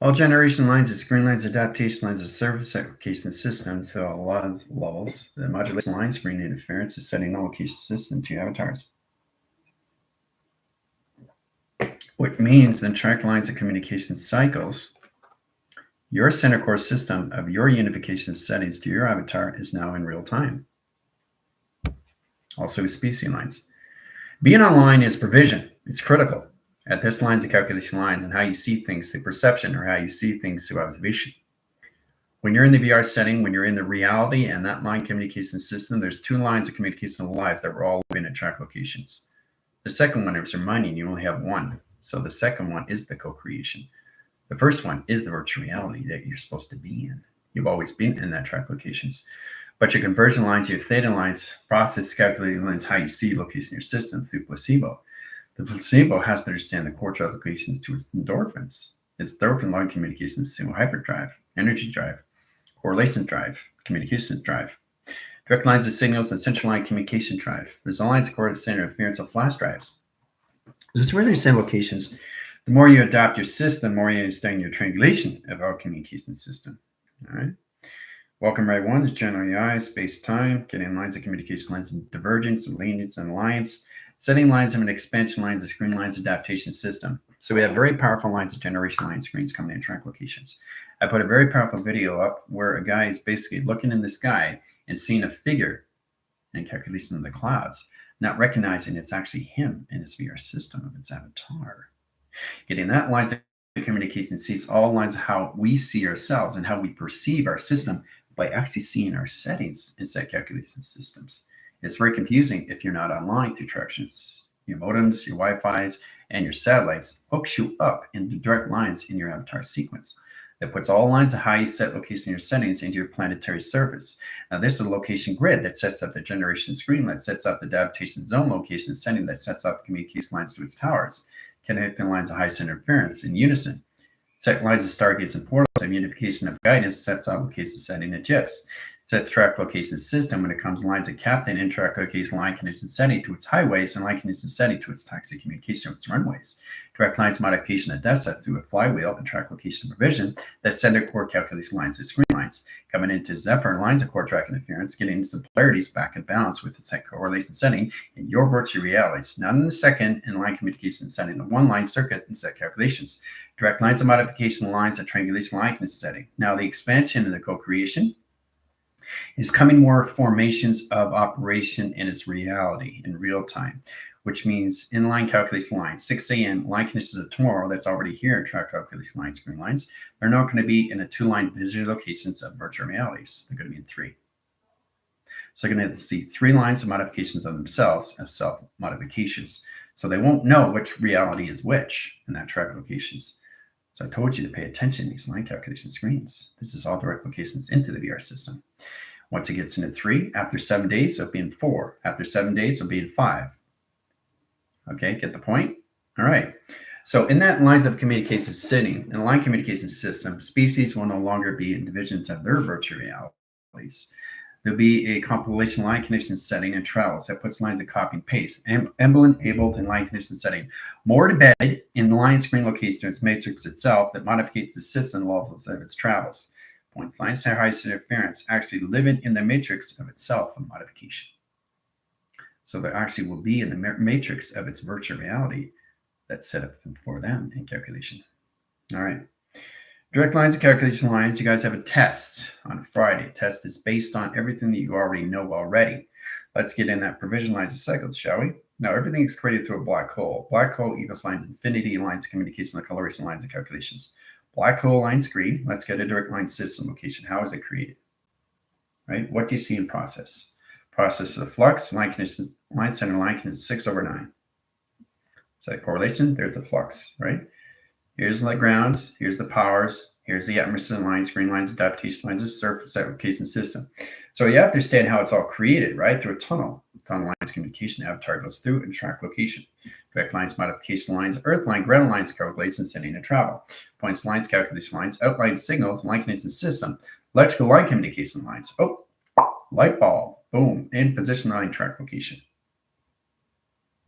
All generation lines of screen lines, adaptation lines of surface application systems to all levels. The modulation line screen interference is setting all location system to avatars. Which means the track lines of communication cycles. Your center core system of your unification settings to your avatar is now in real time. Also species lines. Being online is provision. It's critical. At this line, the calculation lines and how you see things, the perception or how you see things through observation. When you're in the VR setting, when you're in the reality and that line communication system, there's two lines of communication in life that we're all living at track locations. The second one is reminding you only have one. So the second one is the co-creation. The first one is the virtual reality that you're supposed to be in. You've always been in that track locations. But your conversion lines, your theta lines, process calculating lines, how you see location in your system through placebo. The placebo has to understand the core track locations to its endorphins. Its endorphin line communications to hyperdrive, energy drive, correlation drive, communication drive. Direct lines of signals and central line communication drive. There's all lines of coordinate interference of flash drives. Just where they understand locations, the more you adapt your system, the more you understand your triangulation of our communication system. All right. Welcome, right ones, general AI, space time, getting lines of communication lines of divergence and lineage and alliance, setting lines of an expansion lines of screen lines adaptation system. So we have very powerful lines of generation line screens coming in track locations. I put a very powerful video up where a guy is basically looking in the sky and seeing a figure in calculation of the clouds, not recognizing it's actually him in his VR system of its avatar. Getting that lines of communication sees all lines of how we see ourselves and how we perceive our system by actually seeing our settings inside calculation systems. It's very confusing if you're not online through directions. Your modems, your Wi-Fi's, and your satellites hooks you up into direct lines in your avatar sequence. That puts all lines of how you set location in your settings into your planetary surface. Now, this is a location grid that sets up the generation screen, that sets up the adaptation zone location setting, that sets up the communication lines to its towers, connecting lines of high center interference in unison. Set lines of stargates and portals have unification of guidance, sets up location setting of GIFs. Set track location system when it comes lines of captain and track location line condition setting to its highways and line condition setting to its taxi communication with its runways. Direct lines modification of DESA through a flywheel and track location provision that center core calculation lines of screen lines. Coming into Zephyr and lines of core track interference, getting into polarities back in balance with the set correlation setting in your virtual realities, not in the second in line communication setting, the one line circuit and set calculations. Direct lines of modification lines of triangulation line condition setting. Now the expansion and the co-creation is coming more formations of operation in its reality in real time, which means inline calculation lines, 6 a.m. line conditions of tomorrow that's already here in track calculation lines, screen lines, they're not going to be in a two-line visual locations of virtual realities. They're going to be in three. So you're going to see three lines of modifications of themselves as self-modifications. So they won't know which reality is which in that track locations. So I told you to pay attention to these line calculation screens. This is all direct locations into the VR system. Once it gets into 3, after 7 days, it'll be in 4. After 7 days, it'll be in 5. Okay, get the point? All right. So in that lines of communication sitting, in a line communication system, species will no longer be in divisions of their virtual realities. There'll be a compilation line condition setting and travels that puts lines of copy and paste, enabled in line condition setting, more embedded in the line screen location to its matrix itself that modifies the system levels of its travels. Points lines to high interference actually living in the matrix of itself of modification. So there actually will be in the matrix of its virtual reality that's set up for them in calculation. All right. Direct lines of calculation lines, you guys have a test on Friday. Test is based on everything that you already know already. Let's get in that provision lines of cycles, shall we? Now, everything is created through a black hole. Black hole equals lines infinity lines of communication, the coloration lines of calculations. Black hole line screen, let's get a direct line system location. How is it created? Right? What do you see in process? Process of flux, line conditions, line center line conditions 6/9. So correlation, there's the flux, right? Here's the grounds, here's the powers, here's the atmosphere lines, green lines, adaptation lines, the surface application system. So you have to understand how it's all created, right? Through a tunnel. Tunnel lines communication, avatar goes through and track location. Direct lines, modification lines, earth line, ground lines, calculation, setting and travel. Points lines, calculation lines, outline signals, line connection system, electrical line communication lines. Oh, light bulb, boom, and position line track location.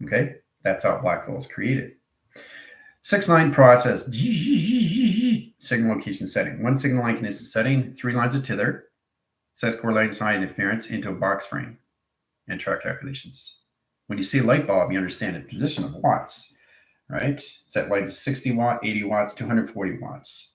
Okay, That's how a black hole is created. 6-line process, signal location setting. One signal line condition setting, 3 lines of tether, sets correlates high interference into a box frame and track calculations. When you see a light bulb, you understand the position of watts, right? Set lines of 60 watt, 80 watts, 240 watts.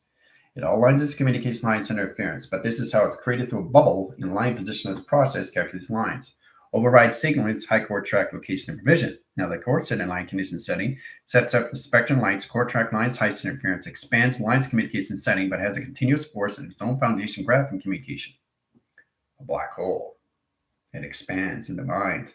It all lines its communication lines and interference, but this is how it's created through a bubble in line position of the process calculates lines. Override signal is high core track location and provision. Now the core set in line condition setting sets up the spectrum lights, core track lines, highest interference, expands lines communication setting, but has a continuous force in its own foundation graph and communication. A black hole. It expands in the mind.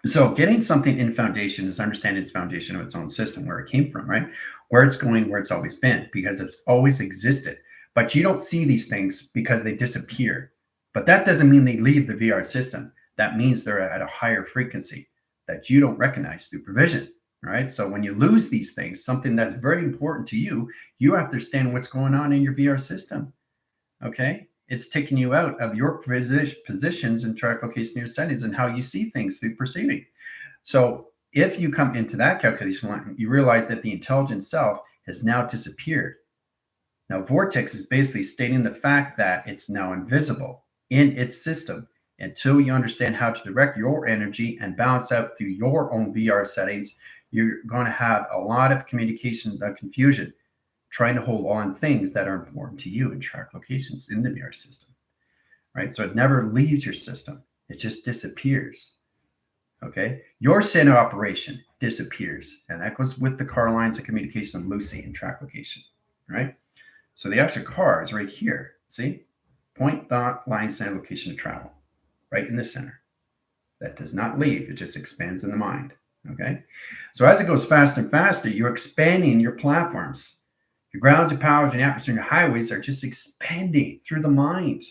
So getting something in foundation is understanding its foundation of its own system, where it came from, right? Where it's going, where it's always been, because it's always existed. But you don't see these things because they disappear. But that doesn't mean they leave the VR system. That means they're at a higher frequency that you don't recognize through provision, right? So when you lose these things, something that's very important to you, you have to understand what's going on in your VR system, okay? It's taking you out of your positions and track location your settings and how you see things through perceiving. So if you come into that calculation line, you realize that the intelligent self has now disappeared. Now, vortex is basically stating the fact that it's now invisible in its system until you understand how to direct your energy and balance out through your own VR settings. You're going to have a lot of communication confusion, trying to hold on things that are important to you and track locations in the VR system, right? So it never leaves your system. It just disappears, okay? Your center of operation disappears, and that goes with the car lines of communication of Lucy and track location, right? So the actual car is right here, see? Point, dot, line, center, location of travel, right in the center. That does not leave, it just expands in the mind, okay? So as it goes faster and faster, you're expanding your platforms. Your grounds, your powers, your atmosphere, and your highways are just expanding through the mind.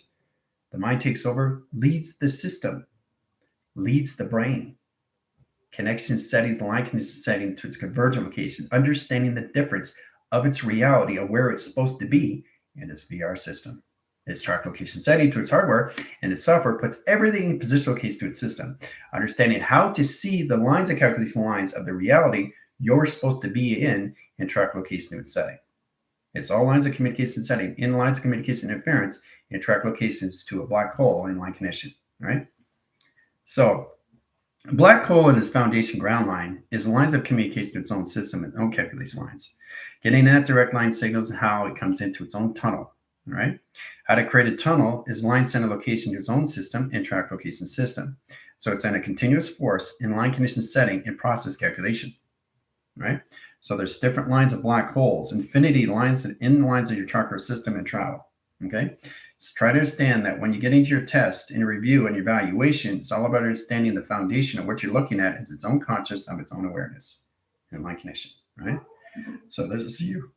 The mind takes over, leads the system, leads the brain. Connection settings, line condition setting to its convergent location, understanding the difference of its reality of where it's supposed to be in its VR system. Its track location setting to its hardware and its software puts everything in position location to its system. Understanding how to see the lines and calculation lines of the reality you're supposed to be in and track location to its setting. It's all lines of communication setting, in lines of communication interference, and track locations to a black hole in line condition, right? So a black hole in its foundation ground line is the lines of communication to its own system and own calculation lines. Getting that direct line signals how it comes into its own tunnel, right? How to create a tunnel is line center location to its own system and track location system. So it's in a continuous force in line condition setting and process calculation, right? So there's different lines of black holes, infinity lines in the lines of your tracker system and travel, okay? So try to understand that when you get into your test and your review and your evaluation, it's all about understanding the foundation of what you're looking at is its own conscious of its own awareness and line condition, right? So this is you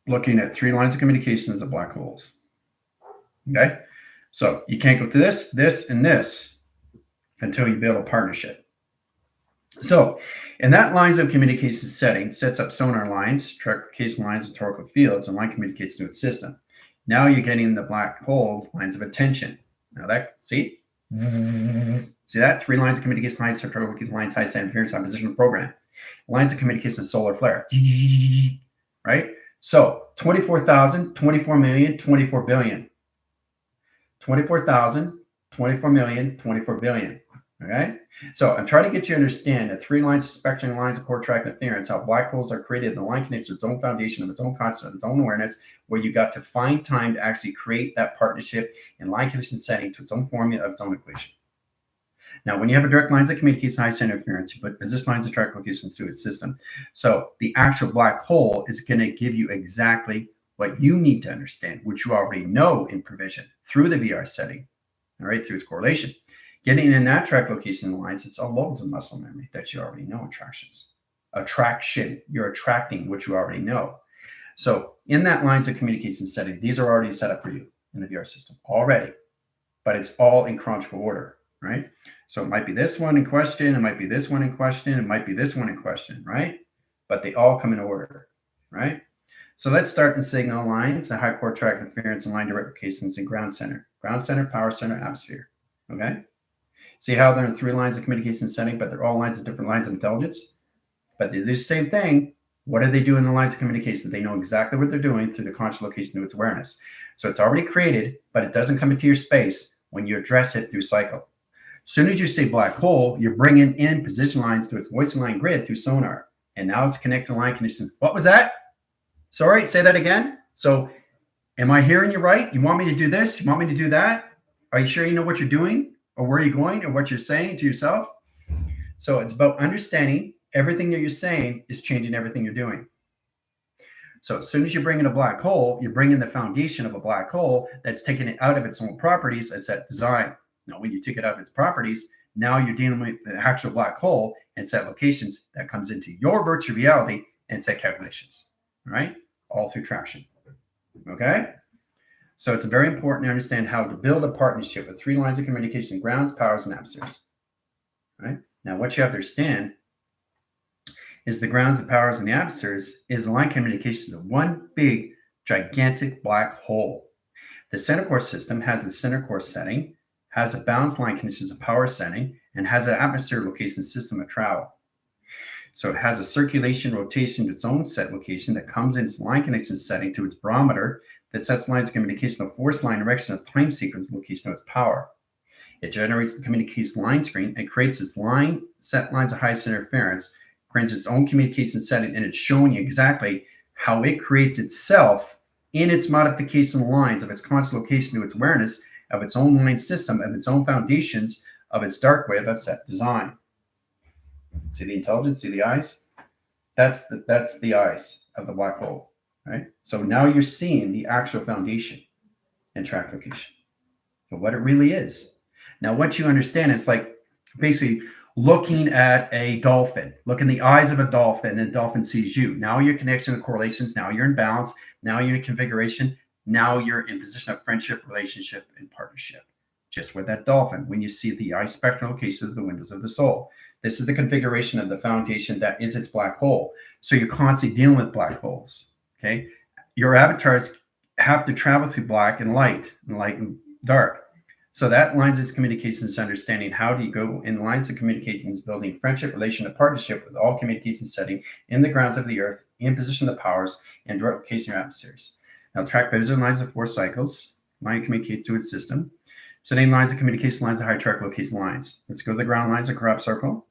looking at 3 lines of communications of black holes, okay? So you can't go through this, this, and this until you build a partnership. So in that lines of communication setting sets up sonar lines, track location lines, and torque fields, and line communicates to its system. Now you're getting the black holes, lines of attention. Now that, see that? 3 lines of communication lines, torque location lines, high side interference, high position program. Lines of communication, solar flare, right? So 24,000, 24 million, 24 billion. 24,000, 24 million, 24 billion. Okay, so I'm trying to get you to understand that 3 lines of spectrum, lines of core track interference, how black holes are created in the line connection, its own foundation of its own constant, its own awareness, where you got to find time to actually create that partnership in line condition setting to its own formula of its own equation. Now, when you have a direct lines of communication, high center interference, you put position lines of track locations to its system. So the actual black hole is going to give you exactly what you need to understand, which you already know in provision through the VR setting, all right, through its correlation. Getting in that track location lines, it's all levels of muscle memory that you already know attractions. Attraction, you're attracting what you already know. So in that lines of communication setting, these are already set up for you in the VR system already, but it's all in chronological order, right? So it might be this one in question, it might be this one in question, it might be this one in question, right? But they all come in order, right? So let's start in signal lines, the high core track interference and line direct locations in ground center, power center, atmosphere, okay? See how there are 3 lines of communication setting, but they're all lines of different lines of intelligence? But they do the same thing. What do they do in the lines of communication? They know exactly what they're doing through the conscious location to its awareness. So it's already created, but it doesn't come into your space when you address it through cycle. As soon as you say black hole, you're bringing in position lines to its voice line grid through sonar. And now it's connected to line conditions. What was that? Sorry, say that again. So am I hearing you right? You want me to do this? You want me to do that? Are you sure you know what you're doing or where you're going or what you're saying to yourself? So it's about understanding everything that you're saying is changing everything you're doing. So as soon as you bring in a black hole, you bring in the foundation of a black hole that's taken it out of its own properties as set design. Now, when you take it out of its properties, now you're dealing with the actual black hole and set locations that comes into your virtual reality and set calculations. All right, all through traction. Okay. So it's very important to understand how to build a partnership with 3 lines of communication: grounds, powers, and adversaries. Right? Now, what you have to understand is the grounds, the powers, and the adversaries is the line communication of one big, gigantic black hole. The center core system has a center core setting, has a balanced line conditions of power setting, and has an atmosphere location system of travel. So it has a circulation rotation to its own set location that comes in its line connection setting to its barometer that sets lines of communication of force line direction of time sequence location of its power. It generates the communication line screen and creates its line set lines of highest interference, creates its own communication setting, and it's showing you exactly how it creates itself in its modification lines of its conscious location to its awareness of its own line system, of its own foundations, of its dark wave of set design. See the intelligence? See the eyes? That's the eyes of the black hole, right? So now you're seeing the actual foundation and track location, but what it really is. Now, what you understand, it's like basically looking at a dolphin. Look in the eyes of a dolphin, and the dolphin sees you. Now you're connecting the correlations. Now you're in balance. Now you're in configuration. Now you're in position of friendship, relationship, and partnership. Just with that dolphin, when you see the eye spectral locations of the windows of the soul. This is the configuration of the foundation that is its black hole. So you're constantly dealing with black holes. Okay, your avatars have to travel through black and light and dark. So that lines its communications understanding. How do you go in lines of communications, building friendship, relation, and partnership with all communications setting in the grounds of the earth, in position of the powers, and direct location of adversaries. Now track visual lines of 4 cycles. Line communicates to its system. Setting lines of communication lines of high track location lines. Let's go to the ground lines of corrupt circle.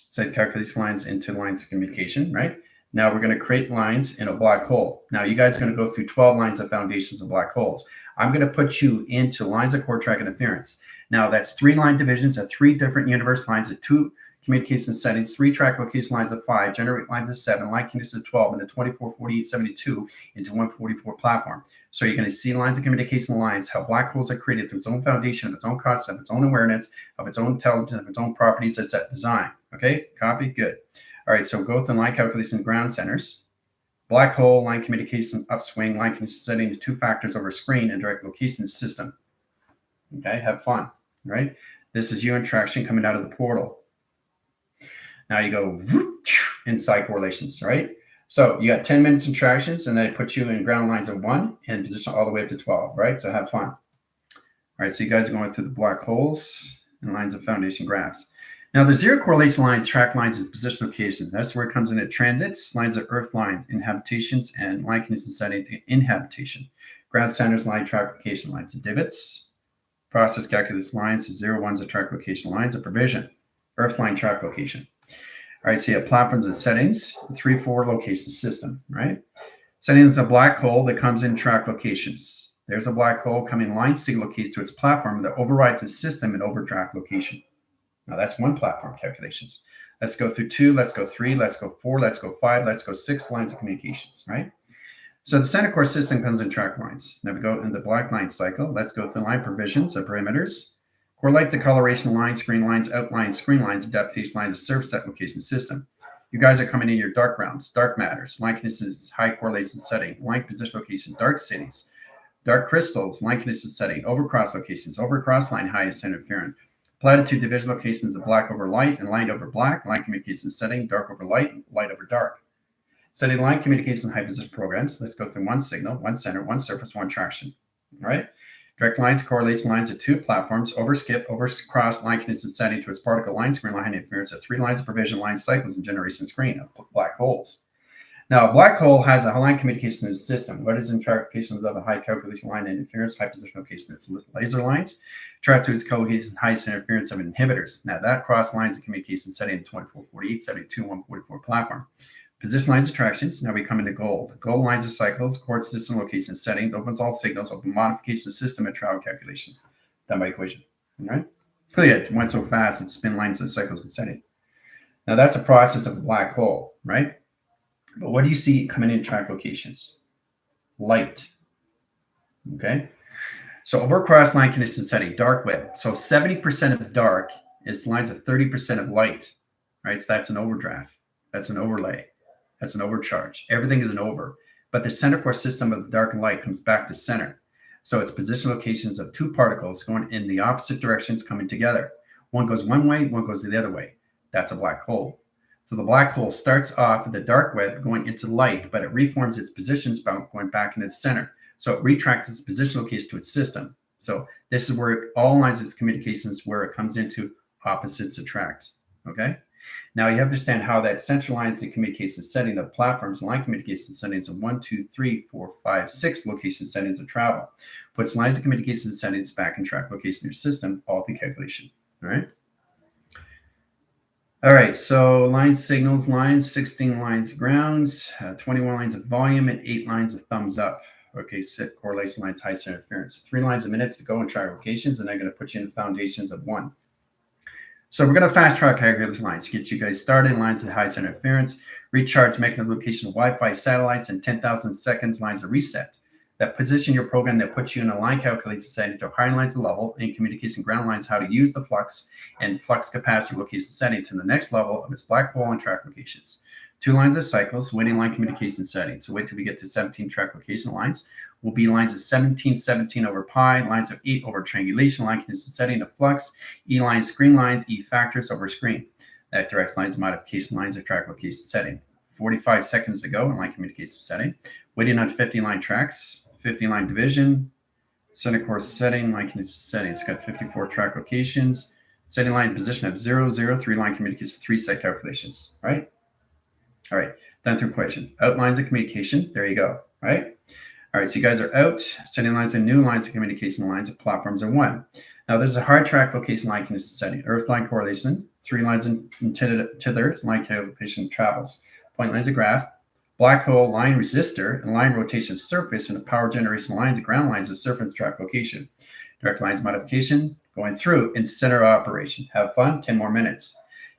Set calculation lines into lines of communication, right? Now we're going to create lines in a black hole. Now you guys are going to go through 12 lines of foundations of black holes. I'm going to put you into lines of core track interference. Now that's 3 line divisions of 3 different universe lines of 2 communication settings, 3 track location lines of 5, generate lines of 7, line conditions of 12, and the 24, 48, 72 into 144 platform. So you're going to see lines of communication lines, how black holes are created through its own foundation, of its own concept, of its own awareness, of its own intelligence, of its own properties as that design. Okay, copy, good. All right, so go through line calculation ground centers. Black hole, line communication, upswing, line condition setting to 2 factors over screen and direct location system. Okay, have fun, right? This is you in traction coming out of the portal. Now you go inside correlations, right? So you got 10 minutes in tractions, and then it puts you in ground lines of 1 and position all the way up to 12, right? So have fun. All right, so you guys are going through the black holes and lines of foundation graphs. Now the 0 correlation line track lines is position locations. That's where it comes in at transits, lines of earth lines, inhabitations, and line condition setting to inhabitation. Ground centers, line track location lines of divots. Process calculus lines of 0 1s of track location lines of provision. Earth line track location. All right, so you have platforms and settings, 3, 4 location system, right? Settings a black hole that comes in track locations. There's a black hole coming line state location to its platform that overrides its system and over track location. Now that's 1 platform calculations. Let's go through 2, let's go 3, let's go 4, let's go 5, let's go 6 lines of communications, right? So the center core system comes in track lines. Now we go in the black line cycle. Let's go through line provisions of perimeters. Correlate the coloration lines, screen lines, outlines, screen lines, adaptation lines, of surface application system. You guys are coming in your dark grounds, dark matters, line conditions, high correlation setting, line position location, dark cities, dark crystals, line conditions setting, overcross locations, overcross line highest interference, platitude division locations of black over light and light over black, line communication setting, dark over light, light over dark. Setting line communication high position programs. Let's go through 1 signal, 1 center, 1 surface, 1 traction. All right. Direct lines correlates lines of two platforms, overskip, overcross line condition setting to its particle line screen line interference at 3 lines of provision line cycles and generation screen of black holes. Now, a black hole has a line communication system. What is interactions of a high calculation line interference, high position location? It's laser lines. Track to its cohesion, highest interference of inhibitors. Now, that cross lines of communication setting in 2448, 72, 144 platform. Position lines attractions. Now we come into gold. Gold lines of cycles, coord system location settings, opens all signals, open modification of system and travel calculations. Done by equation. All right? Clearly, it went so fast, it spin lines of cycles and setting. Now that's a process of a black hole, right? But what do you see coming in track locations? Light. Okay? So over cross line condition setting, dark web. So 70% of dark is lines of 30% of light, right? So that's an overdraft. That's an overlay. That's an overcharge. Everything is an over. But the center core system of the dark and light comes back to center. So it's position locations of two particles going in the opposite directions coming together. One goes one way, one goes the other way. That's a black hole. So the black hole starts off with the dark web going into light, but it reforms its positions going back in its center. So it retracts its position location to its system. So this is where all lines of communications where it comes into opposites attract. Okay. Now you have to understand how that central lines of communication setting of platforms and line communication settings of 1, 2, 3, 4, 5, 6 location settings of travel puts lines of communication settings back in track location in your system, all through calculation. All right. All right, so line signals, lines, 16 lines grounds, 21 lines of volume, and 8 lines of thumbs up. Okay, set correlation lines, high center interference. 3 lines of minutes to go in track locations, and they're going to put you in foundations of 1. So we're going to fast track these lines to get you guys started. Lines of high center interference, recharge mechanism location of Wi-Fi satellites, and 10,000 seconds lines of reset. That position your program that puts you in a line calculation setting to higher lines of level and communication ground lines, how to use the flux and flux capacity location setting to the next level of its black hole and track locations. 2 lines of cycles, waiting line communication settings. So wait till we get to 17 track location lines. Will be lines of 17, 17 over pi, lines of 8 over triangulation line condition setting of flux, E lines, screen lines, E factors over screen. That directs lines modification lines of track location setting. 45 seconds to go in line communication setting. Waiting on 50 line tracks. 50 line division, center core setting, line condition setting. It's got 54 track locations, setting line position of 0, 0, 3 line communication, 3 set calculations, right? All right, done through equation. Outlines of communication, there you go, right? All right, so you guys are out, setting lines and new lines of communication lines of platforms are 1. Now there's a hard track location line condition setting, earth line correlation, 3 lines in tethers, line calculation travels, point lines of graph, black hole line resistor and line rotation surface and the power generation lines and ground lines of surface track location. Direct lines modification going through in center operation. Have fun. 10 more minutes.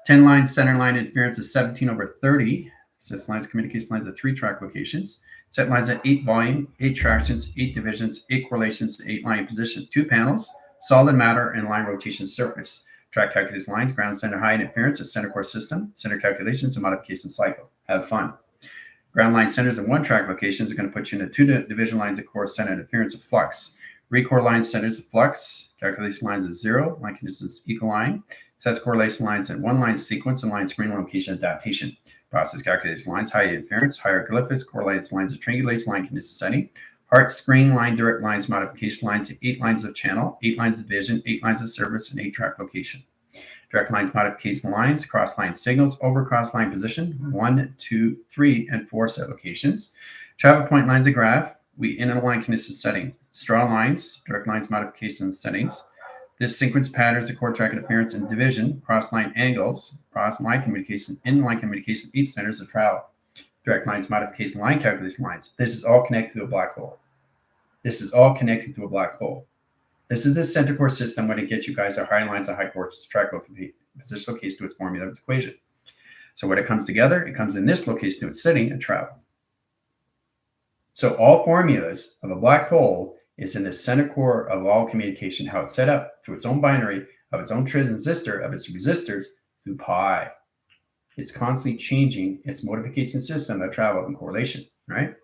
10 lines center line interference is 17 over 30. Sets lines communication lines of 3 track locations. Set lines at 8 volume, 8 tractions, 8 divisions, 8 correlations, 8 line position. 2 panels, solid matter and line rotation surface. Track calculation lines, ground center high interference, a center core system, center calculations, and modification cycle. Have fun. Ground line centers in 1 track locations are going to put you into 2 division lines of core center interference of flux. Recore line centers of flux, calculation lines of 0, line conditions equal line, sets correlation lines in 1 line sequence and line screen location adaptation. Process calculation lines, high interference, hieroglyphics, correlation lines of triangulation, line condition setting, heart screen line, direct lines, modification lines, 8 lines of channel, 8 lines of vision, 8 lines of service, and 8 track location. Direct lines, modification lines, cross line signals, over cross line position, 1, 2, 3, and 4 set locations. Travel point lines of graph, we in a line condition setting. Straw lines, direct lines, modification settings. This sequence patterns of core track interference and division, cross line angles, cross line communication, in line communication, 8 centers of travel. Direct lines, modification line calculation lines. This is all connected to a black hole. This is all connected to a black hole. This is the center core system when it gets you guys to high lines of high core track position location to its formula of its equation. So when it comes together, it comes in this location to its setting and travel. So all formulas of a black hole is in the center core of all communication, how it's set up through its own binary of its own transistor of its resistors through pi. It's constantly changing its modification system of travel and correlation, right?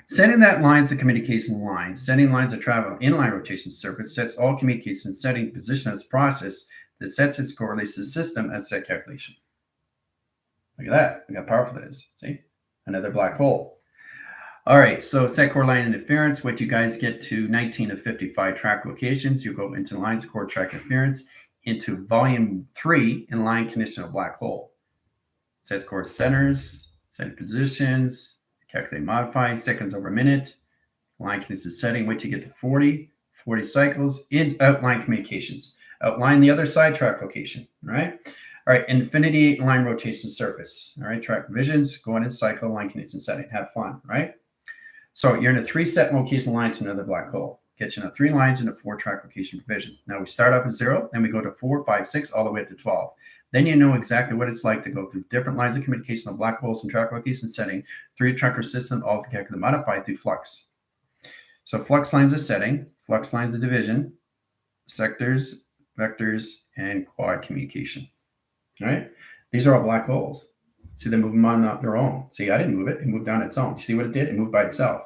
Setting that lines of communication lines, setting lines of travel inline rotation surface sets all communication setting position of its process that sets its correlation system at set calculation. Look at that. Look how powerful it is. See? Another black hole. All right, so set core line interference. What you guys get to 19 of 55 track locations, you go into lines of core track interference into volume 3 in line condition of black hole. Sets core centers, set positions, calculate modify, seconds over minute, line condition setting, wait till you get to 40 cycles, in outline communications. Outline the other side track location, right? All right, infinity line rotation surface. All right, track visions, go in and cycle, line condition setting, have fun, right? So you're in a 3 set location lines to another black hole. Get you into 3 lines in a 4 track location provision. Now we start off at 0, then we go to 4, 5, 6, all the way up to 12. Then you know exactly what it's like to go through different lines of communication of black holes and track location setting, 3 tracker system, all to calculate modify through flux. So flux lines of setting, flux lines of division, sectors, vectors, and quad communication. All right? These are all black holes. See, they move them on their own. See, I didn't move it. It moved on its own. You see what it did? It moved by itself.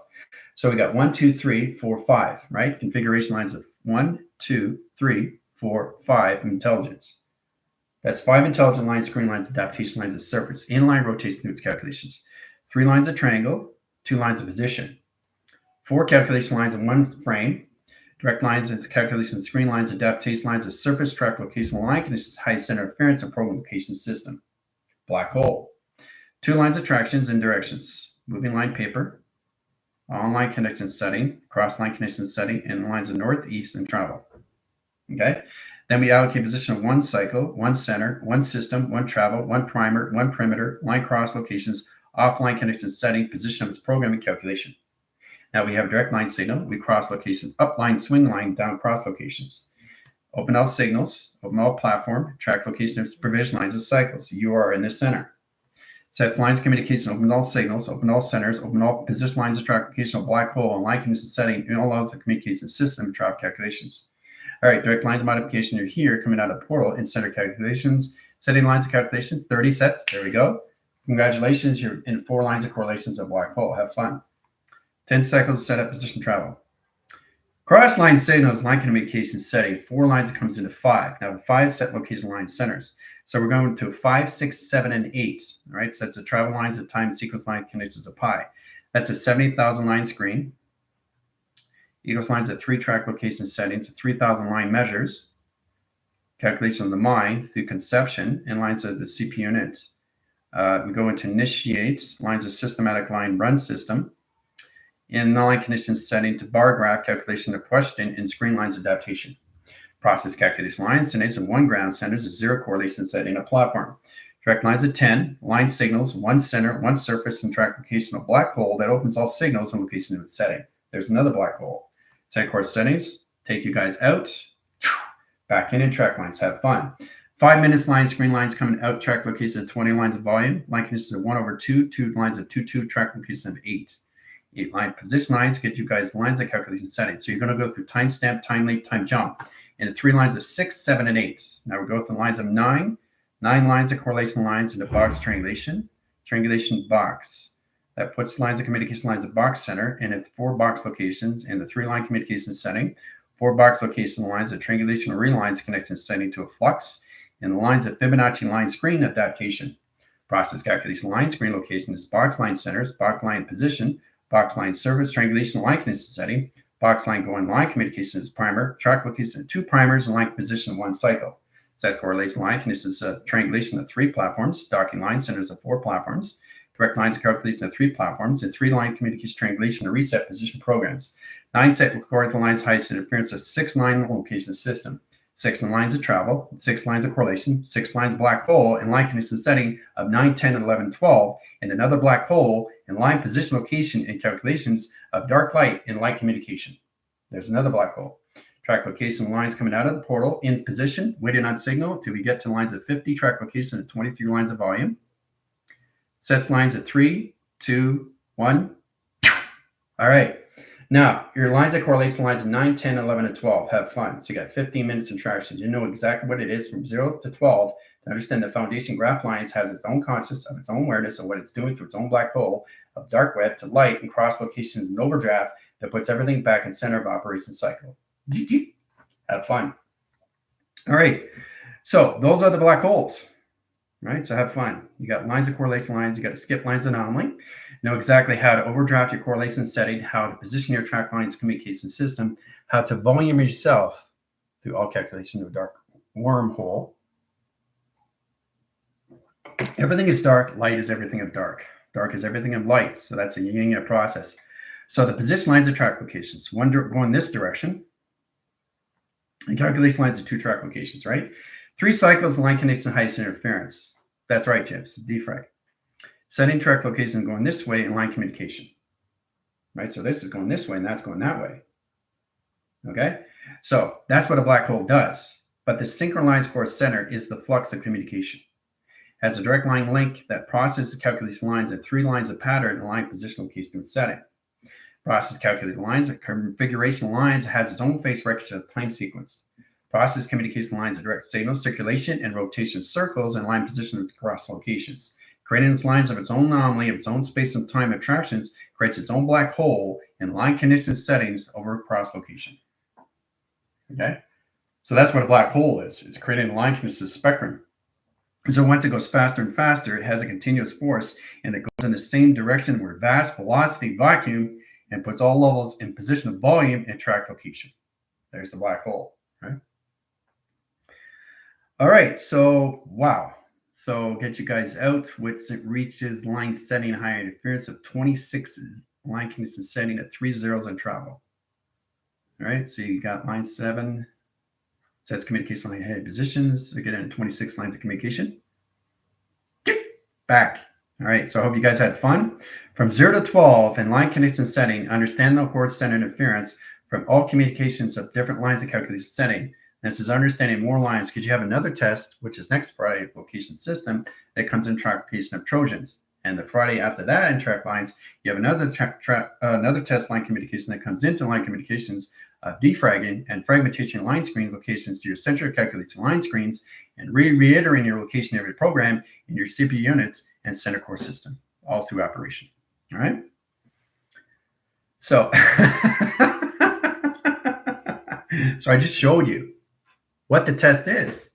So we got 1, 2, 3, 4, 5, right? Configuration lines of 1, 2, 3, 4, 5 intelligence. That's 5 intelligent lines, screen lines, adaptation lines of surface, inline rotation through its calculations. 3 lines of triangle, 2 lines of position. 4 calculation lines in 1 frame, direct lines into calculation, screen lines, adaptation lines of surface, track location, line conditions, high center interference, and program location system. Black hole. 2 lines of tractions and directions. Moving line paper, on-line connection setting, cross-line connection setting, and lines of north, east, and travel. Okay? Then we allocate position of 1 cycle, 1 center, 1 system, 1 travel, 1 primer, 1 perimeter, line cross locations, offline connection setting, position of its programming calculation. Now we have direct line signal, we cross locations, up line, swing line, down cross locations. Open all signals, open all platform, track location of provision lines of cycles. You are in the center. Sets lines of communication, open all signals, open all centers, open all position lines of track location of black hole, and line condition setting, and all other communication system trap calculations. All right, direct lines of modification, you're here coming out of portal in center calculations, setting lines of calculation, 30 sets. There we go. Congratulations, you're in 4 lines of correlations of black hole. Have fun. 10 cycles of setup, position, travel. Cross line signals, line communication setting, 4 lines, it comes into 5. Now, 5 set location line centers. So we're going to 5, 6, 7, and 8. All right, so that's the travel lines of time sequence line connections to pi. That's a 70,000 line screen. Equals lines of 3 track location settings, 3,000 line measures. Calculation of the mind through conception and lines of the CPU units. We go into initiate, lines of systematic line run system. In line condition setting to bar graph calculation of question and screen lines adaptation. Process calculation lines, centers of 1 ground centers of 0 correlation setting a platform. Direct lines of 10, line signals, 1 center, 1 surface, and track location of black hole that opens all signals and location of its setting. There's another black hole. Set course settings, take you guys out, back in and track lines, have fun. 5 minutes line, screen lines coming out, track location of 20 lines of volume, line conditions of 1/2, 2 lines of 2, 2, track location of 8. 8 line position lines get you guys lines of calculation settings. So you're going to go through timestamp, time leap, time jump, and 3 lines of 6, 7, and 8. Now we go through lines of 9 lines of correlation lines into box triangulation box. That puts lines of communication lines of box center and it's 4 box locations and the 3 line communication setting, 4 box location lines of triangulation arena lines connection setting to a flux, and the lines of Fibonacci line screen adaptation. Process calculation line screen location is box line centers, box line position, box line surface, triangulation line condition setting, box line going line communication is primer, track location 2 primers, and line position 1 cycle. Set correlation line conditions triangulation of 3 platforms, docking line centers of 4 platforms, direct lines of calculation of 3 platforms, and 3 line communication triangulation and reset position programs. 9 set horizontal lines, highest interference of 6 line location system. 6 lines of travel, 6 lines of correlation, 6 lines of black hole, and line condition setting of 9, 10, 11, 12, and another black hole, and line position location and calculations of dark light and light communication. There's another black hole. Track location lines coming out of the portal in position, waiting on signal till we get to lines of 50, track location and 23 lines of volume. Sets lines at 3, 2, 1. All right. Now, your lines of correlation lines of 9, 10, 11, and 12. Have fun. So you got 15 minutes of tractions. You know exactly what it is from 0 to 12 to understand the foundation graph lines has its own consciousness of its own awareness of what it's doing through its own black hole of dark web to light and cross locations and overdraft that puts everything back in center of operation cycle. Have fun. All right. So those are the black holes. right? So have fun. You got lines of correlation lines. You got to skip lines anomaly. Know exactly how to overdraft your correlation setting, how to position your track lines communication system, how to volume yourself through all calculation of a dark wormhole. Everything is dark. Light is everything of dark. Dark is everything of light. So that's a yin yang process. So the position lines of track locations, one going this direction, and calculation lines of two track locations, right? 3 cycles, line connection, highest interference. That's right, Chips, defrag. Setting track location going this way and line communication, right? So this is going this way and that's going that way. Okay, so that's what a black hole does. But the synchronized core center is the flux of communication. Has a direct line link that processes calculation lines in 3 lines of pattern and line position location and setting. Process calculated lines, configuration lines has its own phase record of time sequence. Process communication lines of direct signal circulation and rotation circles and line position across locations. Creating its lines of its own anomaly, of its own space and time attractions, creates its own black hole and line condition settings over cross location. Okay, so that's what a black hole is. It's creating a line condition spectrum. And so once it goes faster and faster, it has a continuous force and it goes in the same direction where vast velocity vacuum and puts all levels in position of volume and track location. There's the black hole, right? All right, so wow. So get you guys out, which reaches line setting high interference of 26 line condition setting at 3 zeros and travel. All right, so you got line 7, sets communication line head positions. So get in 26 lines of communication. Back. All right, so I hope you guys had fun. From 0 to 12 in line connection setting, understand the chord center interference from all communications of different lines of calculation setting. This is understanding more lines because you have another test, which is next Friday, location system, that comes in track location of Trojans. And the Friday after that in track lines, you have another test line communication that comes into line communications of defragging and fragmentation line screen locations to your central calculation line screens and reiterating your location of your program in your CPU units and center core system, all through operation. All right. So, so I just showed you what the test is.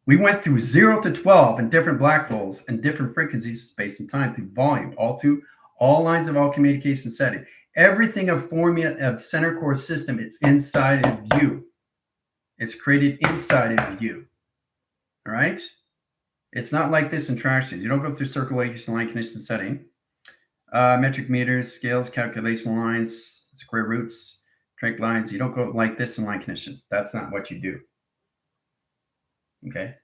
We went through 0 to 12 in different black holes and different frequencies, space and time through volume, all through all lines of all communication setting. Everything of formula of center core system is inside of you. It's created inside of you. All right. It's not like this in traction. You don't go through circulation line condition setting. Metric meters, scales, calculation lines, square roots, trank lines. You don't go like this in line condition. That's not what you do. Okay,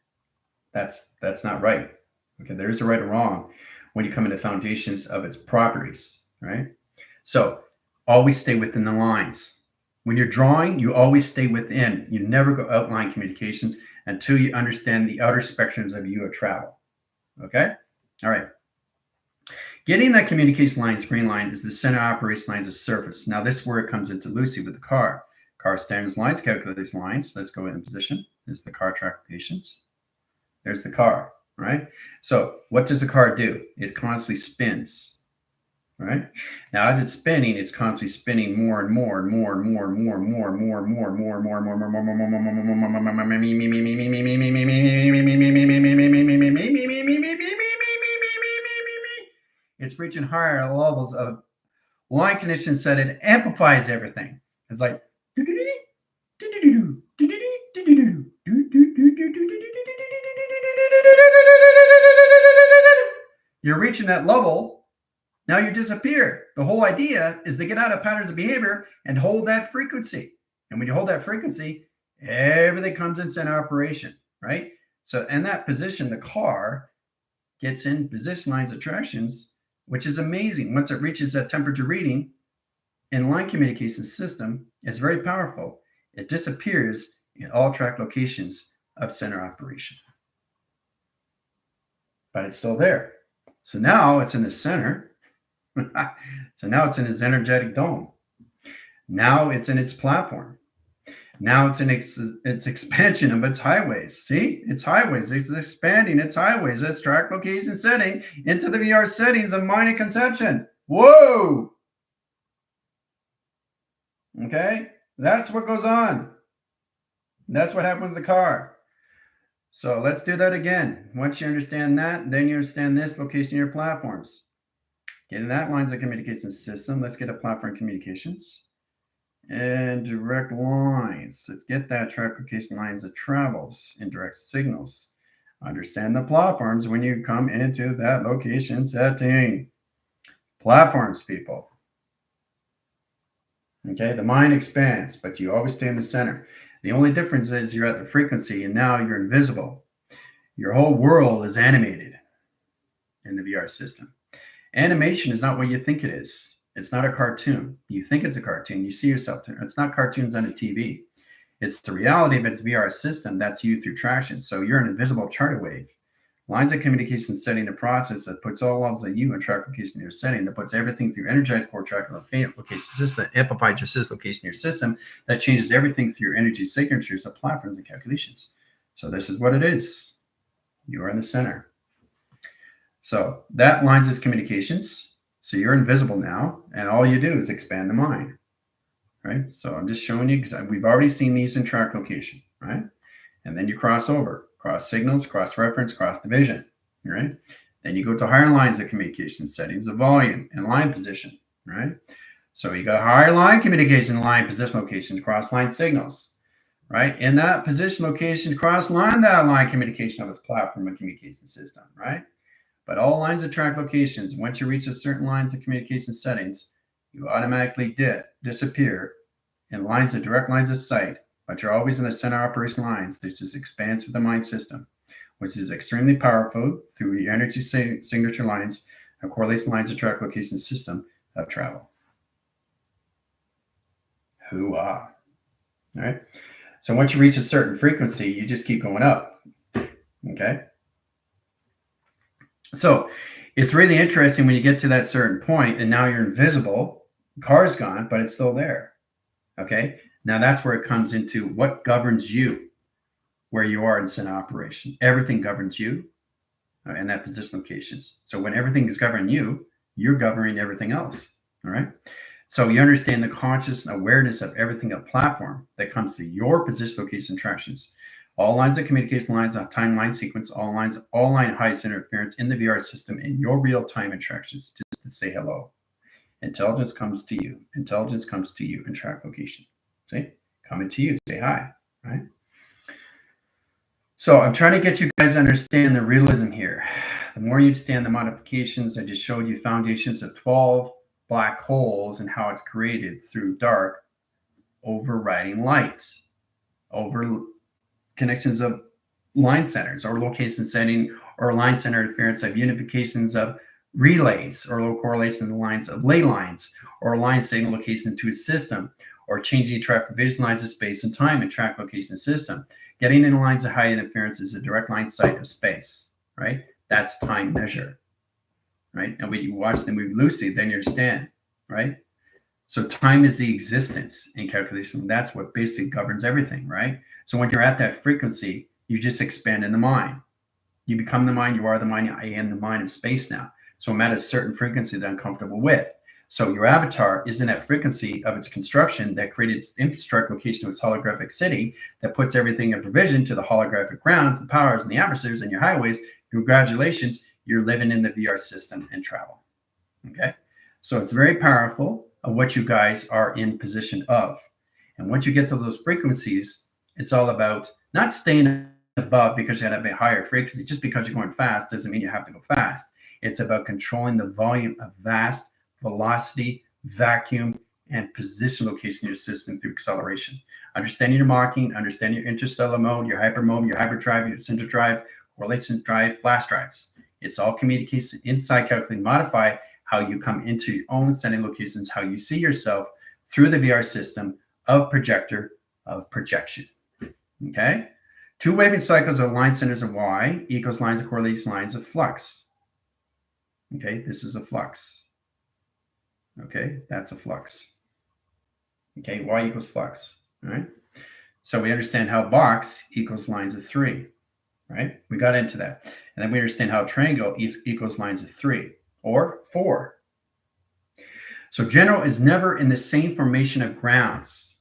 that's not right. Okay, there is a right or wrong when you come into foundations of its properties, right? So always stay within the lines. When you're drawing, you always stay within. You never go outline communications until you understand the outer spectrums of U of travel. Okay, all right. Getting that communication line, screen line, is the center operation lines of surface. Now this is where it comes into Lucy with the car. Car standards lines, calculation lines. Let's go in position. There's the car track locations. There's the car, right? So what does the car do? It constantly spins, right? Now as it's spinning, it's constantly spinning more and more and more and more and more and more and more and more and more and more and more and more and more. It's reaching higher levels of line condition set. It amplifies everything. It's like you're reaching that level. Now you disappear. The whole idea is to get out of patterns of behavior and hold that frequency. And when you hold that frequency, everything comes in center operation, right? So in that position, the car gets in position lines attractions, which is amazing. Once it reaches that temperature reading in line communication system, it's very powerful. It disappears in all track locations of center operation. But it's still there. So now it's in the center. So now it's in its energetic dome. Now it's in its platform. Now it's in its expansion of its highways. See, its highways. It's expanding its highways. Its track location setting into the VR settings of mind and conception. Whoa! Okay, that's what goes on. That's what happened with the car. So let's do that again. Once you understand that, then you understand this location of your platforms. Getting that lines of communication system. Let's get a platform communications and direct lines. Let's get that track location lines that travels in direct signals. Understand the platforms when you come into that location setting. Platforms, people. Okay, the mind expands, but you always stay in the center. The only difference is you're at the frequency and now you're invisible. Your whole world is animated in the VR system. Animation is not what you think it is. It's not a cartoon. You think it's a cartoon. You see yourself there. It's not cartoons on a TV. It's the reality of its VR system. That's you through traction. So you're an invisible charter wave. Lines of communication studying the process that puts all levels of you in track location in your setting, that puts everything through energized core track location system, that amplifies your sys location in your system, that changes everything through your energy signatures of platforms and calculations. So this is what it is. You are in the center. So that lines is communications. So you're invisible now, and all you do is expand the mind, right? So I'm just showing you, we've already seen these in track location, right? And then you cross over, cross signals, cross reference, cross division, right? Then you go to higher lines of communication settings of volume and line position, right? So you got higher line communication, line position locations, cross line signals, right? In that position location, cross line that line communication of its platform and communication system, right? But all lines of track locations, once you reach a certain lines of communication settings, you automatically disappear in lines of direct lines of sight, but you're always in the center operation lines that just expands through the mind system, which is extremely powerful through your energy signature lines and correlation lines of track location system of travel. Hoo-ah. All right. So once you reach a certain frequency, you just keep going up. Okay. So it's really interesting when you get to that certain point and now you're invisible, the car's gone, but it's still there. Okay. Now that's where it comes into what governs you, where you are in center operation. Everything governs you in that position locations. So when everything is governing you, you're governing everything else. All right. So you understand the conscious awareness of everything, a platform that comes to your position location interactions. All lines of communication lines on timeline sequence, all line highest interference in the VR system in your real-time interactions, just to say hello. Intelligence comes to you. Intelligence comes to you in track location. See? Coming to you. Say hi. Right? So I'm trying to get you guys to understand the realism here. The more you understand the modifications, I just showed you foundations of 12 black holes and how it's created through dark overriding lights, over connections of line centers or location setting or line center interference of unifications of relays or low correlation of the lines of ley lines or line signal location to a system or changing track provision lines of space and time and track location system. Getting in lines of high interference is a direct line sight of space, right? That's time measure, right? And when you watch the movie Lucy, then you understand, right? So time is the existence in calculation. That's what basically governs everything, right? So when you're at that frequency, you just expand in the mind. You become the mind, you are the mind, I am the mind of space now. So I'm at a certain frequency that I'm comfortable with. So your avatar is in that frequency of its construction that created its infrastructure location of its holographic city that puts everything in provision to the holographic grounds, the powers and the atmospheres and your highways. Congratulations, you're living in the VR system and travel. Okay. So it's very powerful of what you guys are in position of. And once you get to those frequencies, it's all about not staying above because you have a higher frequency. Just because you're going fast doesn't mean you have to go fast. It's about controlling the volume of vast velocity, vacuum, and position location in your system through acceleration. Understanding your Maching, understanding your interstellar mode, your hyper mode, your hyperdrive, your center drive, correlation drive, flash drives. It's all communication inside calculating, modify how you come into your own setting locations, how you see yourself through the VR system of projector of projection. Okay? Two waving cycles of line centers of Y equals lines of correlation lines of flux. Okay, this is a flux. Okay, that's a flux. Okay, Y equals flux. All right. So we understand how box equals lines of 3. Right? We got into that. And then we understand how triangle equals lines of 3 or 4. So general is never in the same formation of grounds.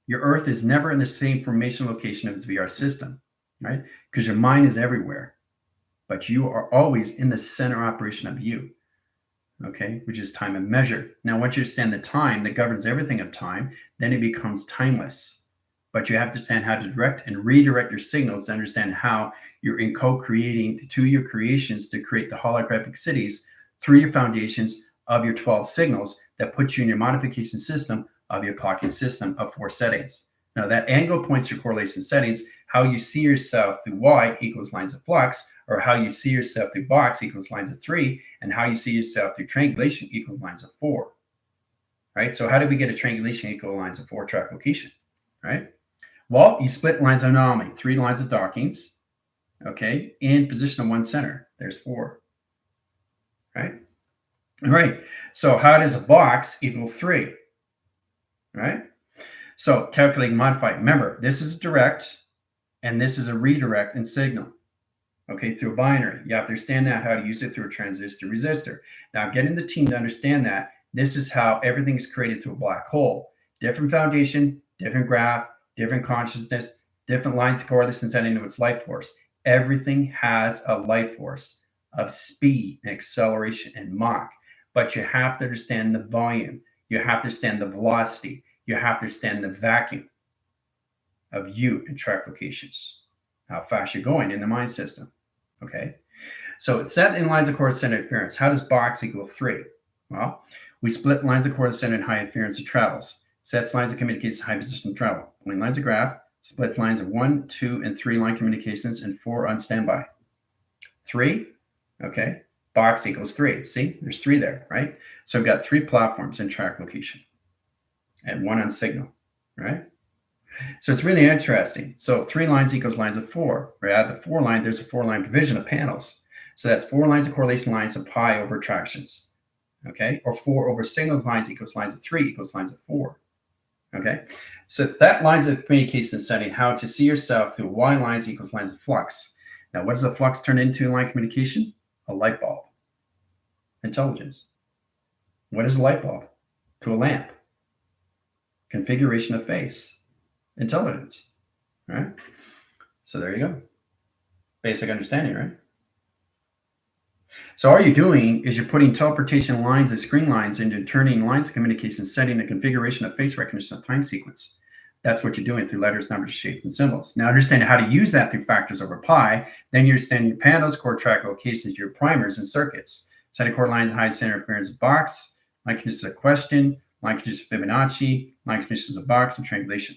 Your Earth is never in the same formation location of its VR system. right? Because your mind is everywhere, but you are always in the center operation of you, okay, which is time and measure. Now, once you understand the time that governs everything of time, then it becomes timeless. But you have to understand how to direct and redirect your signals to understand how you're in co-creating to your creations to create the holographic cities through your foundations of your 12 signals that put you in your modification system of your clocking system of 4 settings. Now that angle points your correlation settings, how you see yourself through Y equals lines of flux, or how you see yourself through box equals lines of 3, and how you see yourself through triangulation equals lines of 4. Right? So how do we get a triangulation equal lines of 4 track location? Right? Well, you split lines of anomaly, 3 lines of dockings, okay, in position of 1 center. There's 4. Right? All right. So how does a box equal 3? Right? So calculate and modify. Remember, this is a direct and this is a redirect in signal. Okay, through a binary. You have to understand that, how to use it through a transistor resistor. Now, getting the team to understand that this is how everything is created through a black hole. Different foundation, different graph, different consciousness, different lines of correlation setting to its life force. Everything has a life force of speed and acceleration and Mach, but you have to understand the volume. You have to understand the velocity. You have to understand the vacuum of you in track locations, how fast you're going in the mind system. Okay, so it's set in lines of coordinate interference. How does box equal 3? Well, we split lines of coordinate in high interference of travels. Sets lines of communications high position travel. Only lines of graph, split lines of 1, 2, and 3 line communications, and 4 on standby. 3, okay, box equals 3. See, there's 3 there, right? So I've got 3 platforms in track location and 1 on signal, right? So it's really interesting. So 3 lines equals lines of 4. Right? At the 4 line, there's a 4-line division of panels. So that's 4 lines of correlation lines of pi over attractions. Okay, or 4 over signal lines equals lines of 3 equals lines of 4. Okay, so that lines of communication setting, how to see yourself through Y lines equals lines of flux. Now, what does a flux turn into in line communication? A light bulb. Intelligence. What is a light bulb? To a lamp. Configuration of face. Intelligence. All right. So there you go. Basic understanding, right? So all you're doing is you're putting teleportation lines and screen lines into turning lines of communication, setting the configuration of face recognition of time sequence. That's what you're doing through letters, numbers, shapes, and symbols. Now, understanding how to use that through factors over pi, then you're understanding your panels, core track locations, your primers, and circuits. Setting core lines, high center interference box, line conditions of question, line conditions of Fibonacci, line conditions of box, and triangulation.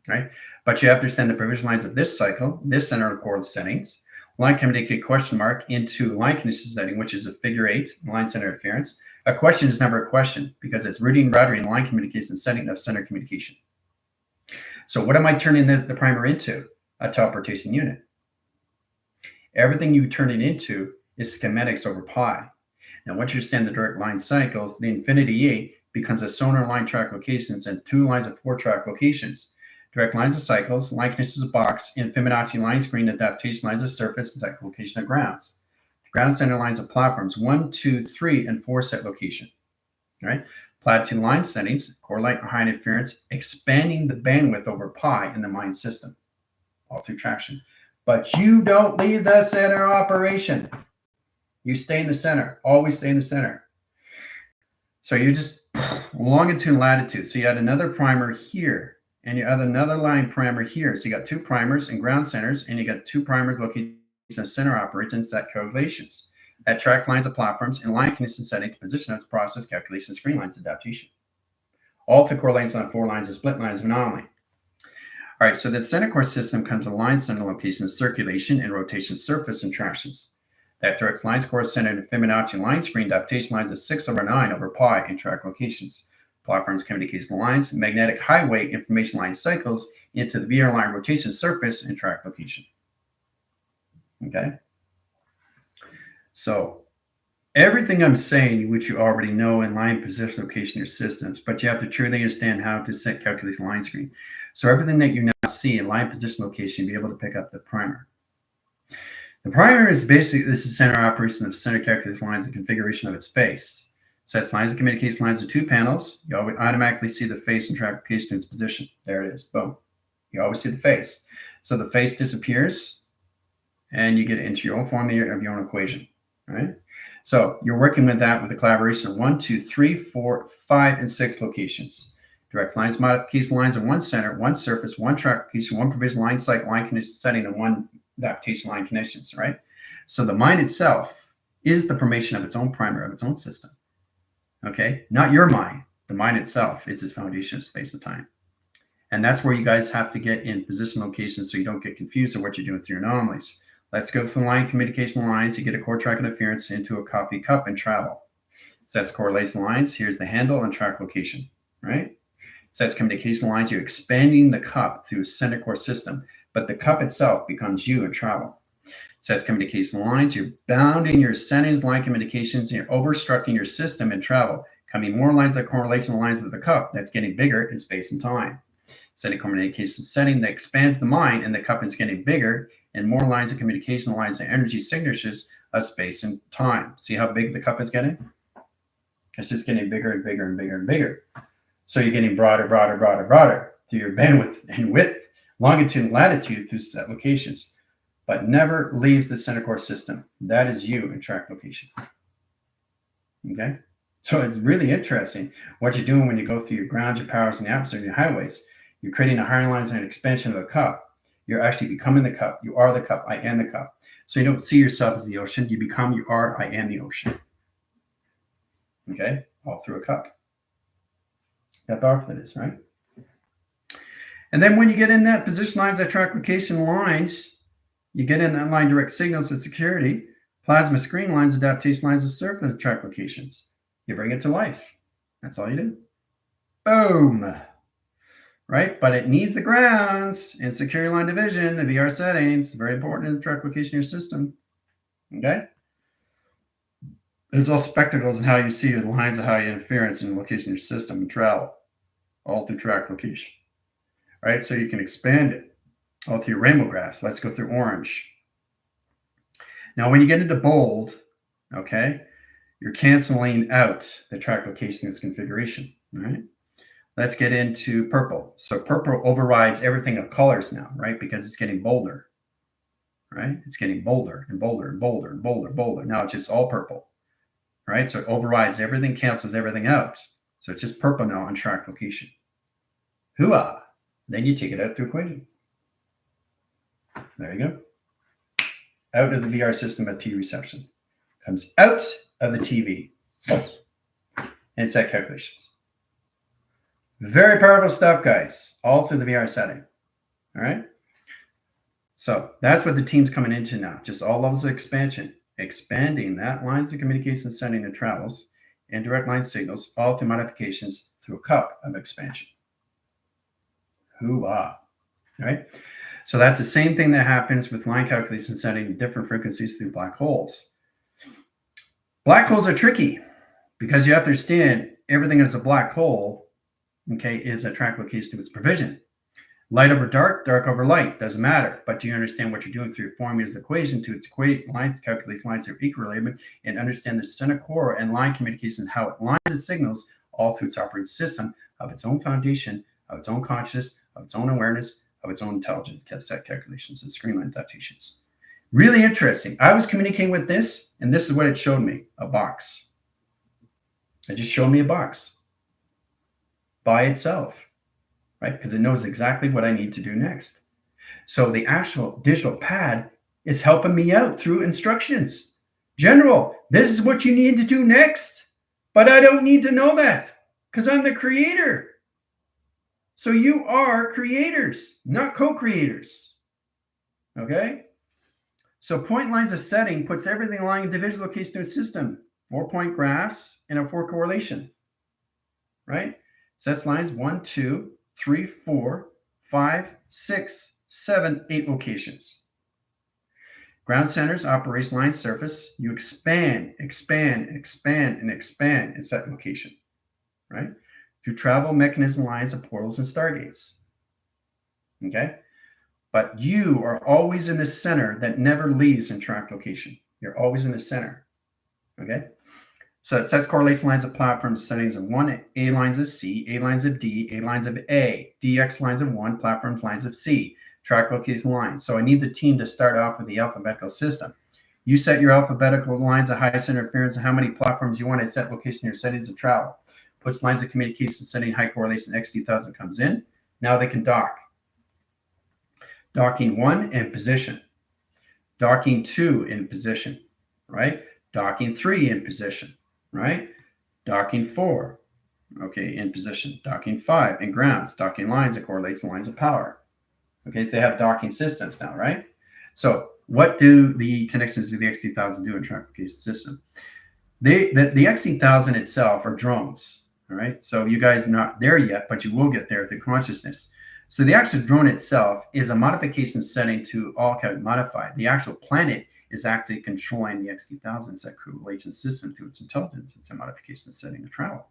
Right? But you have to understand the provision lines of this cycle, this center of core settings. Line can indicate question mark into line condition setting, which is a figure 8, line center interference. A question is never a question because it's routing, routing, line communication setting of center communication. So what am I turning the primer into? A teleportation unit. Everything you turn it into is schematics over pi. Now, once you understand the direct line cycles, the infinity 8 becomes a sonar line track locations and 2 lines of 4 track locations. Direct lines of cycles, line conditions of box, and Fibonacci line screen adaptation lines of surface, and location of grounds. Ground center lines of platforms 1, 2, 3, and 4 set location. All right. Platitude line settings, core light or high interference, expanding the bandwidth over pi in the mind system, all through traction. But you don't leave the center operation. You stay in the center, always stay in the center. So you just longitude and latitude. So you add another primer here, and you add another line primer here. So you got 2 primers and ground centers, and you got 2 primers located in center operations, set calculations. That track lines of platforms and line condition setting to position its process calculation screen lines adaptation. All through core lines on 4 lines of split lines of anomaly. All right, so the center core system comes to line center location, circulation, and rotation surface interactions. That directs lines core center to Fibonacci line screen adaptation lines of 6 over 9 over pi in track locations. Platforms communication lines, magnetic highway information line cycles into the VR line rotation surface and track location. Okay. So everything I'm saying, which you already know in line position location your systems, but you have to truly understand how to set calculate line screen. So everything that you now see in line position location, be able to pick up the primer. The primer is basically, this is center operation of center calculus lines and configuration of its face. Sets lines of communication lines of 2 panels. You always automatically see the face and track location in its position. There it is. Boom. You always see the face. So the face disappears and you get into your own formula of your own equation, right? So you're working with that with the collaboration of 1, 2, 3, 4, 5, and 6 locations. Direct lines, modification lines in one center, one surface, one track location, one provision line site, line condition setting, and one adaptation line connections, right? So the mind itself is the formation of its own primer, of its own system, okay? Not your mind, the mind itself. It's its foundation of space and time. And that's where you guys have to get in position locations so you don't get confused of what you're doing through your anomalies. Let's go through the line communication lines. You get a core track interference into a copy cup and travel. Sets correlation lines. Here's the handle and track location, right? Sets communication lines. You're expanding the cup through a center core system, but the cup itself becomes you and travel. Sets communication lines. You're bounding your settings, line communications, and you're overstructuring your system and travel, coming more lines that correlation lines of the cup that's getting bigger in space and time. Setting communication setting that expands the mind, and the cup is getting bigger and more lines of communication lines and energy signatures of space and time. See how big the cup is getting? It's just getting bigger and bigger and bigger and bigger. So you're getting broader, broader, broader, broader through your bandwidth and width, longitude and latitude through set locations, but never leaves the center core system. That is you in track location. Okay? So it's really interesting what you're doing when you go through your ground, your powers, and your atmosphere, and your highways. You're creating a higher lines and an expansion of the cup. You're actually becoming the cup. You are the cup. I am the cup. So you don't see yourself as the ocean. You become, you are, I am the ocean. Okay? All through a cup. How powerful that is, right? And then when you get in that position lines, that track location lines, you get in that line direct signals of security, plasma screen lines, adaptation lines of surface track locations. You bring it to life. That's all you do. Boom. Right? But it needs the grounds and security line division, the VR settings, very important in the track location of your system. Okay? There's all spectacles in how you see the lines of how you interference in the location of your system and travel, all through track location. Right? So you can expand it all through rainbow graphs. Let's go through orange. Now, when you get into bold, okay, you're canceling out the track location of its configuration, right? Let's get into purple. So purple overrides everything of colors now, right? Because it's getting bolder, right? It's getting bolder and bolder and bolder and bolder and bolder. Now it's just all purple, right? So it overrides everything, cancels everything out. So it's just purple now on track location. Hooah! Then you take it out through equation. There you go. Out of the VR system at T reception. Comes out of the TV. And set calculations. Very powerful stuff, guys. All through the VR setting. All right? So that's what the team's coming into now. Just all levels of expansion. Expanding that lines of communication setting and travels and direct line signals all through modifications through a cup of expansion. Hoo-ah. All right? So that's the same thing that happens with line calculation setting different frequencies through black holes. Black holes are tricky because you have to understand everything is a black hole, okay, is a track location to its provision. Light over dark, dark over light, doesn't matter. But do you understand what you're doing through your formulas equation to its equate line calculation lines of equilibrium and understand the center core and line communication, how it lines its signals all through its operating system of its own foundation, of its own consciousness, of its own awareness, of its own intelligence, set calculations and screen line adaptations. Really interesting. I was communicating with this, and this is what it showed me, a box. It just showed me a box by itself, right? Because it knows exactly what I need to do next. So the actual digital pad is helping me out through instructions. General, this is what you need to do next, but I don't need to know that because I'm the creator. So you are creators, not co-creators. Okay? So point lines of setting puts everything along a division location to a system. 4-point graphs and a 4 correlation. Right? Sets lines 1, 2, 3, 4, 5, 6, 7, 8 locations. Ground centers, operation line, surface. You expand, expand, expand, and expand in set location. Right? Through travel mechanism lines of portals and stargates. Okay? But you are always in the center that never leaves in track location. You're always in the center. Okay? So it sets correlation lines of platform settings of 1, A lines of C, A lines of D, A lines of A, DX lines of 1, platforms lines of C. track location lines. So I need the team to start off with the alphabetical system. You set your alphabetical lines of highest interference and how many platforms you want to set location your settings of travel. Puts lines of communication setting high correlation XT1000 comes in. Now they can dock. Docking 1 in position. Docking 2 in position, right? Docking 3 in position, right? Docking 4, okay, in position. Docking 5 in grounds. Docking lines that correlates the lines of power. Okay, so they have docking systems now, right? So what do the connections to the XT1000 do in track location system? The XT1000 itself are drones, all right? So you guys are not there yet, but you will get there through consciousness. So the actual drone itself is a modification setting to all modified. The actual planet is actually controlling the XT1000's that correlation system to its intelligence. It's a modification setting to travel.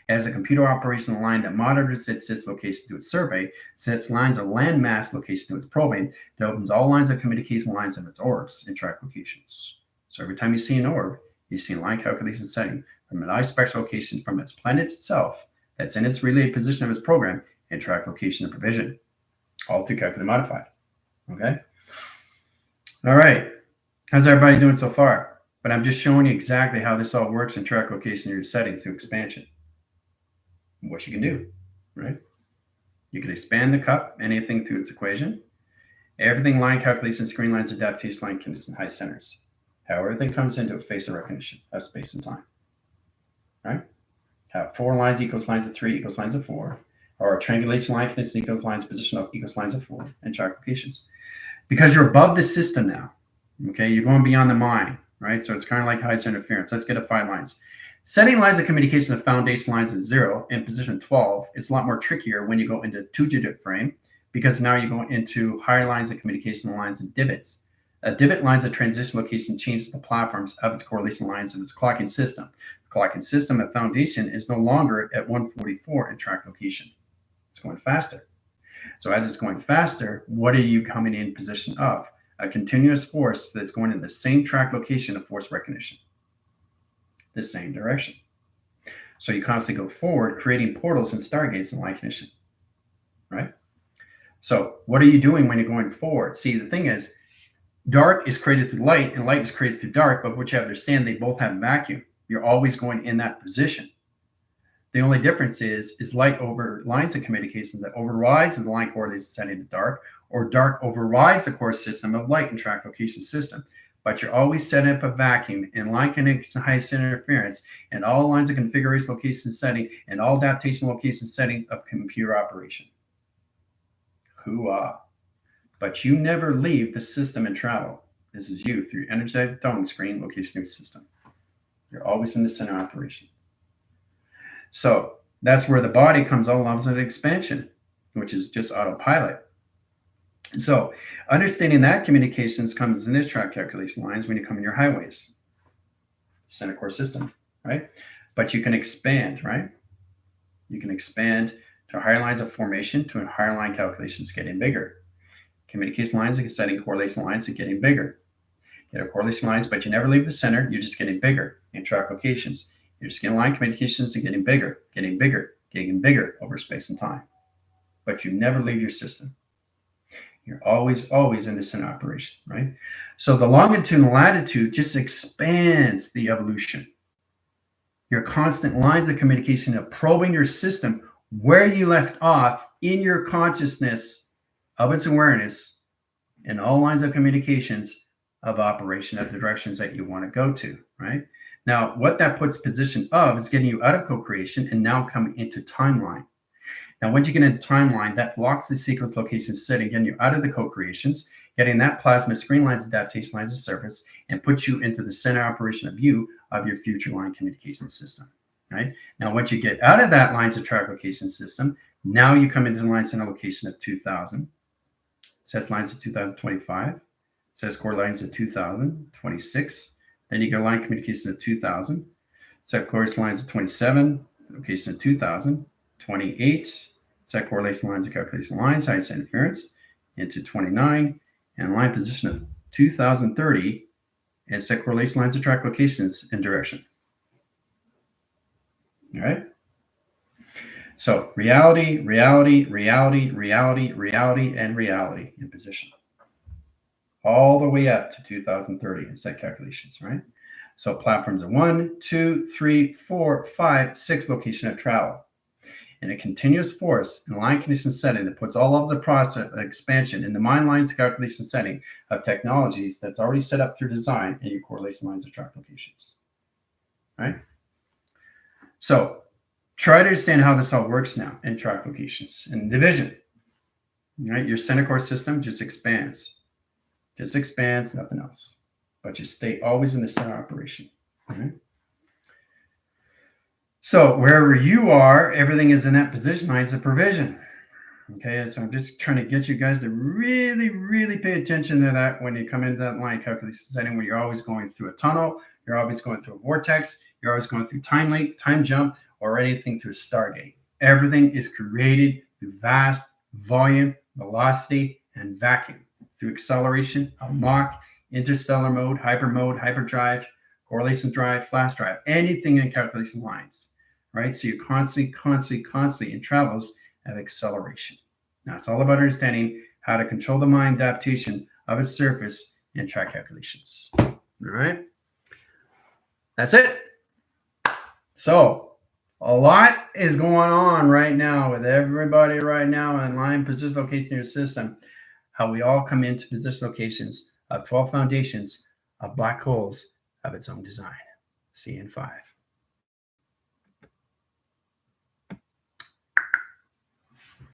It has a computer operational line that monitors its location to its survey, sets lines of landmass location to its probing, that opens all lines of communication lines of its orbs and track locations. So every time you see an orb, you see a line calculation setting from an iSpec location from its planet itself that's in its relay position of its program and track location and provision, all through calculated modified. Okay. All right. How's everybody doing so far? But I'm just showing you exactly how this all works in track location in your settings through expansion. What you can do, right? You can expand the cup, anything through its equation. Everything line calculation, screen lines, adaptation, line conditions, high centers. How everything comes into a face of recognition of space and time, right? How 4 lines equals lines of 3 equals lines of 4, or a triangulation line condition equals lines position of equals lines of 4, and track locations. Because you're above the system now, okay? You're going beyond the mind, right? So it's kind of like highest interference. Let's get to 5 lines. Setting lines of communication of foundation lines at 0 in position 12 is a lot more trickier when you go into 2-digit frame, because now you're going into higher lines of communication lines and divots. A divot lines of transition location changes the platforms of its correlation lines of its clocking system. The clocking system at foundation is no longer at 144 in track location. It's going faster. So as it's going faster, what are you coming in position of? A continuous force that's going in the same track location of force recognition, the same direction. So you constantly go forward, creating portals and stargates in line condition, right? So what are you doing when you're going forward? See, the thing is, dark is created through light and light is created through dark, but what you have to understand, they both have vacuum. You're always going in that position. The only difference is light over lines of communication that overrides the line correlation setting to dark, or dark overrides the core system of light and track location system. But you're always setting up a vacuum in line connection to highest interference and all lines of configuration location setting and all adaptation location setting of computer operation. Hoo-ah. But you never leave the system and travel. This is you through your energetic towing screen location system. You're always in the center operation. So that's where the body comes all levels of expansion, which is just autopilot. So understanding that communications comes in this track calculation lines when you come in your highways, center core system, right? But you can expand, right? You can expand to higher lines of formation to higher line calculations getting bigger. Communication lines and setting correlation lines are getting bigger. You have correlation lines, but you never leave the center. You're just getting bigger in track locations. You're just getting line communications and getting bigger, getting bigger, getting bigger over space and time. But you never leave your system. You're always in the center operation, right? So the longitude and latitude just expands the evolution. Your constant lines of communication of probing your system where you left off in your consciousness of its awareness and all lines of communications of operation of the directions that you want to go to, right? Now, what that puts position of is getting you out of co-creation and now coming into timeline. Now, once you get into timeline, that locks the sequence location setting, getting you out of the co-creations, getting that plasma screen lines, adaptation lines of surface, and puts you into the center operation of you of your future line communication system, right? Now, once you get out of that lines of track location system, now you come into the line center location of 2000. It says lines of 2025. It says core lines of 2026. Then you go line communication of 2000. Set course lines of 27, location of 2000, 28. Set correlation lines of calculation lines, highest interference into 29, and line position of 2030, and set correlation lines of track locations and direction. All right. So reality, reality, reality, reality, reality, and reality in position. All the way up to 2030 in set calculations, right? So platforms are 1, 2, 3, 4, 5, 6 location of travel. In a continuous force in line condition setting that puts all levels of process expansion in the mind lines calculation setting of technologies that's already set up through design and your correlation lines of track locations. Right? So try to understand how this all works now in track locations and division. Right? Your center core system just expands. Just expands, nothing else. But you stay always in the center operation. Right? So wherever you are, everything is in that position lines of provision. Okay, so I'm just trying to get you guys to really, really pay attention to that when you come into that line calculation setting where you're always going through a tunnel, you're always going through a vortex, you're always going through time leak, time jump, or anything through a stargate. Everything is created through vast volume, velocity, and vacuum, through acceleration, a Mach, interstellar mode, hyperdrive, correlation drive, flash drive, anything in calculation lines, right? So you're constantly in travels of acceleration. Now it's all about understanding how to control the mind adaptation of its surface in track calculations. All right. That's it. So a lot is going on right now with everybody right now in line position location in your system, how we all come into position locations of 12 foundations of black holes of its own design. See you in 5.